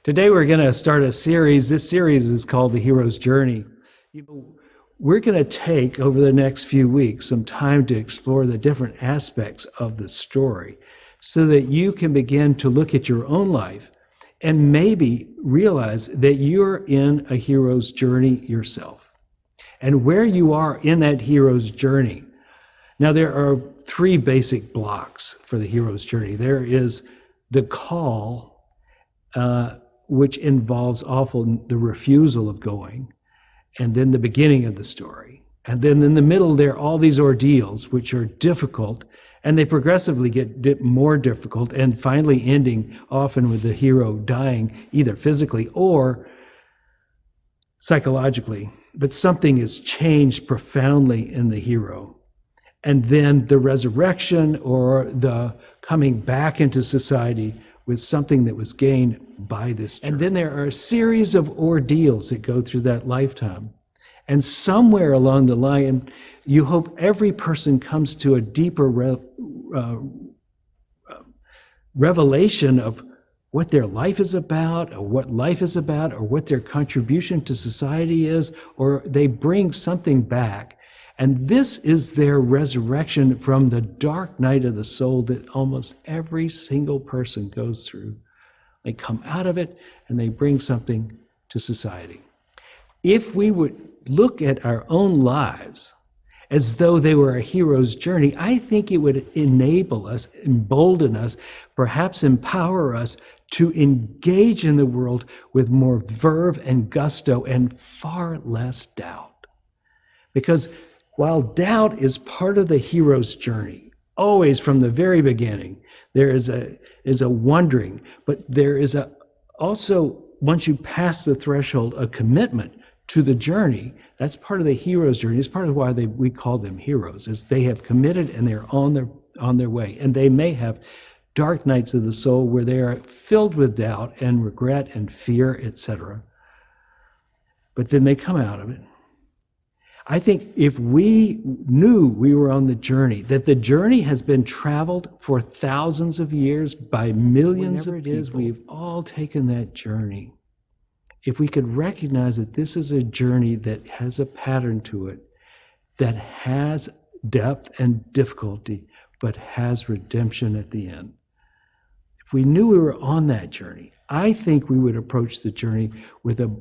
Today we're going to start a series. This series is called The Hero's Journey. We're going to take, over the next few weeks, some time to explore the different aspects of the story so that you can begin to look at your own life and maybe realize that you're in a hero's journey yourself and where you are in that hero's journey. Now, there are three basic blocks for the hero's journey. There is the call, which involves often the refusal of going, and then the beginning of the story. And then in the middle, there are all these ordeals, which are difficult, and they progressively get more difficult, and finally ending often with the hero dying, either physically or psychologically. But something is changed profoundly in the hero. And then the resurrection or the coming back into society with something that was gained by this journey. And then there are a series of ordeals that go through that lifetime. And somewhere along the line, you hope every person comes to a deeper revelation of what their life is about, or what life is about, or what their contribution to society is, or they bring something back. And this is their resurrection from the dark night of the soul that almost every single person goes through. They come out of it and they bring something to society. If we would look at our own lives as though they were a hero's journey, I think it would enable us, embolden us, perhaps empower us to engage in the world with more verve and gusto and far less doubt. Because while doubt is part of the hero's journey, always from the very beginning, there is a wondering, but there is also, once you pass the threshold, a commitment to the journey. That's part of the hero's journey. It's part of why we call them heroes, is they have committed and they're on their way. And they may have dark nights of the soul where they are filled with doubt and regret and fear, etc. But then they come out of it. I think if we knew we were on the journey, that the journey has been traveled for thousands of years by millions of people, we've all taken that journey. If we could recognize that this is a journey that has a pattern to it, that has depth and difficulty, but has redemption at the end. If we knew we were on that journey, I think we would approach the journey with a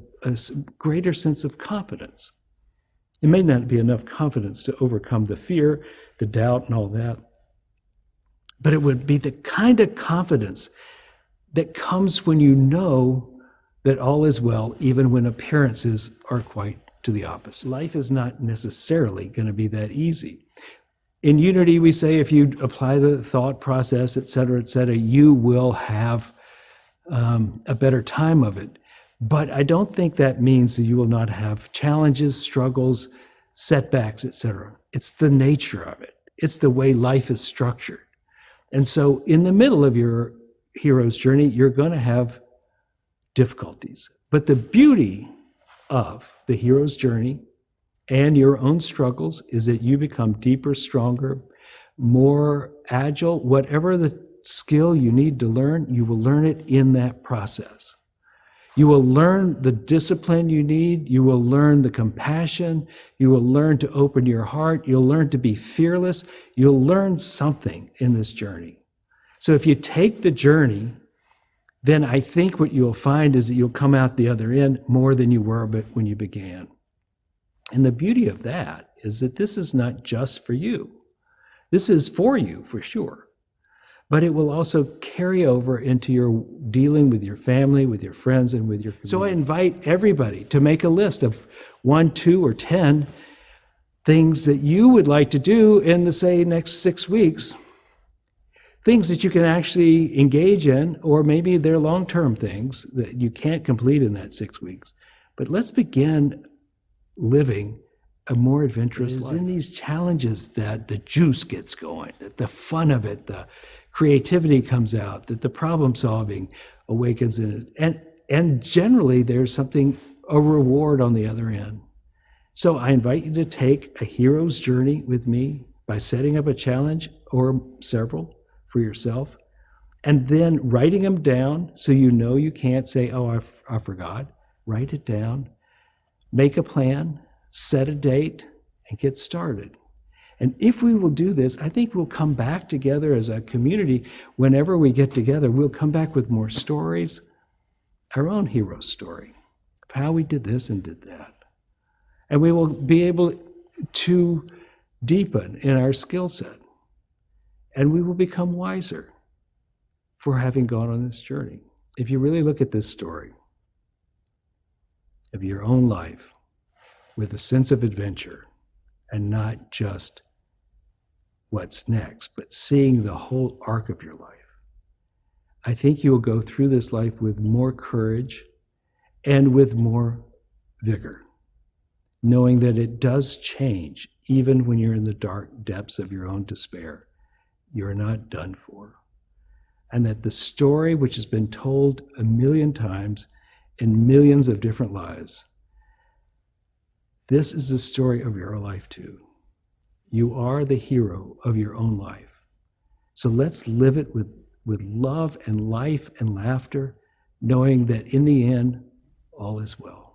greater sense of confidence. It may not be enough confidence to overcome the fear, the doubt, and all that, but it would be the kind of confidence that comes when you know that all is well, even when appearances are quite to the opposite. Life is not necessarily going to be that easy. In Unity, we say if you apply the thought process, et cetera, you will have a better time of it. But I don't think that means that you will not have challenges, struggles, setbacks, etc. It's the nature of it. It's the way life is structured. And so in the middle of your hero's journey, you're going to have difficulties. But the beauty of the hero's journey and your own struggles is that you become deeper, stronger, more agile. Whatever the skill you need to learn, you will learn it in that process. You will learn the discipline you need. You will learn the compassion. You will learn to open your heart. You'll learn to be fearless. You'll learn something in this journey. So if you take the journey, then I think what you'll find is that you'll come out the other end more than you were when you began. And the beauty of that is that this is not just for you. This is for you, for sure. But it will also carry over into your dealing with your family, with your friends, and with your community. So I invite everybody to make a list of 1, 2, or 10 things that you would like to do in the, say, next 6 weeks. Things that you can actually engage in, or maybe they're long-term things that you can't complete in that 6 weeks. But let's begin living a more adventurous life. In these challenges that the juice gets going, that the fun of it, the creativity comes out, that the problem solving awakens in it. And generally there's a reward on the other end. So I invite you to take a hero's journey with me by setting up a challenge or several for yourself And then writing them down so you know you can't say, oh, I forgot. Write it down, make a plan, set a date, and get started. And if we will do this, I think we'll come back together as a community. Whenever we get together, we'll come back with more stories, our own hero story of how we did this and did that. And we will be able to deepen in our skill set. And we will become wiser for having gone on this journey. If you really look at this story of your own life with a sense of adventure and not just what's next, but seeing the whole arc of your life, I think you will go through this life with more courage and with more vigor, knowing that it does change even when you're in the dark depths of your own despair. You're not done for. And that the story, which has been told a million times in millions of different lives, this is the story of your life too. You are the hero of your own life. So let's live it with love and life and laughter, knowing that in the end, all is well.